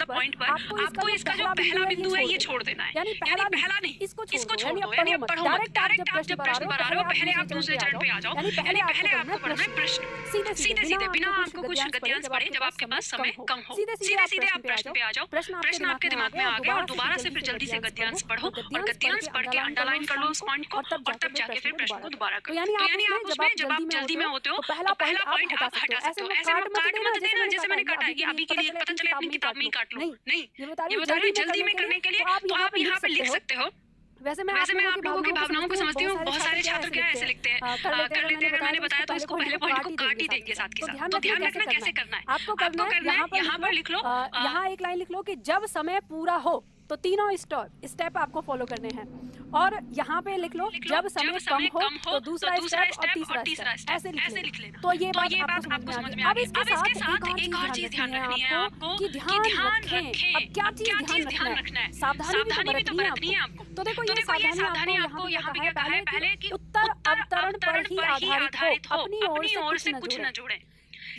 Point पर आपको इसका जो पहला बिंदु है ये छोड़ देना है, यानी पहला नहीं, इसको छोड़ दो, यानी अब पढ़ो मत। डायरेक्ट आप जब प्रश्न पर आ रहे हो पहले आप दूसरे चरण पे आ जाओ, यानी पहले आपको पढ़ना है प्रश्न, सीधे सीधे बिना आपको कुछ गद्यांश पढ़े, जब आपके पास समय कम हो, सीधे सीधे आप प्रश्न पे आ जाओ। प्रश्न आपके दिमाग में आ गया और दोबारा से फिर जल्दी से गद्यांश पढ़ो, और गद्यांश पढ़ के अंडरलाइन कर लो उस पॉइंट को, और तब जाके फिर प्रश्न को दोबारा करो। तो यानी आप उसमें जब आप जल्दी में होते हो तो पहला पॉइंट आप हटा सकते हो। ऐसे में काट मत देना जैसे मैंने काटा है कि अभी के लिए पता चले अपनी किताब में ही काट लो, नहीं, ये बता रही हूँ जल्दी में करने के लिए तो आप यहाँ पे लिख सकते हो। वैसे मैं आप लोगों की भावनाओं को समझती हूँ, बहुत सारे छात्र क्या ऐसे लिखते हैं, कर लेते हैं, मैंने बताया तो इसको पहले पॉइंट को काट ही देंगे साथ के साथ। तो ध्यान रखना कैसे करना है, आपको करना है यहाँ पर लिख लो, यहाँ एक लाइन लिख लो कि जब समय पूरा हो, तो तीनों स्टेप आपको फॉलो करने हैं। और यहाँ पे लिख लो जब समय कम हो तो दूसरा स्टेप और तीसरा स्टेप, ऐसे लिख लेना। तो ये बात आपको समझ में आ गई। अब इसके साथ एक और चीज ध्यान रखनी है आपको कि ध्यान रखें। अब क्या चीज ध्यान रखना है, सावधानी भी तो बरतनी है आपको। तो देखो ये सावधानी आपको यहाँ पे कहा है पहले कि उत्तर अवतरण पर ही आधारित हो, अपनी ओर से कुछ न जोड़े।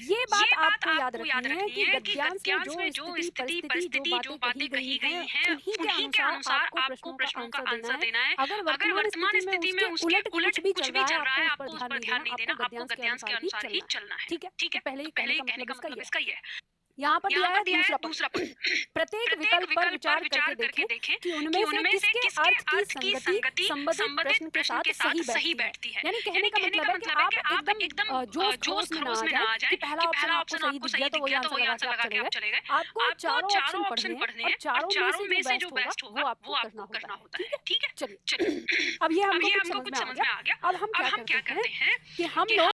ये बात आपको याद रखनी है कि गद्यांश में जो स्थिति परिस्थिति जो बातें कही गई हैं उन्हीं के अनुसार आपको प्रश्नों का आंसर देना है। अगर वर्तमान स्थिति में उसके उलट कुछ भी चल रहा है, आपको उस पर ध्यान नहीं देना, आपको गद्यांश के अनुसार ही चलना है। ठीक है, पहले कहने का मतलब इसका ये है। यहाँ पर दिया है दूसरा प्रत्येक विकल्प पर विचार करके देखें कि उनमें से किसके अर्थ की संगति संबंधित प्रश्न के साथ सही बैठती है। यानी कहने का मतलब है कि आप एकदम जोश खरोश में ना आ जाए कि पहला ऑप्शन आपको सही दिख गया तो वही आंसर लगा के आप चले गए। आपको चारों ऑप्शन पढ़ने हैं और चारों में से जो बेस्ट होगा वो आपको करना होता है। ठीक है, चलिए अब ये हमको कुछ समझ में आ गया। अब हम क्या करते हैं कि हम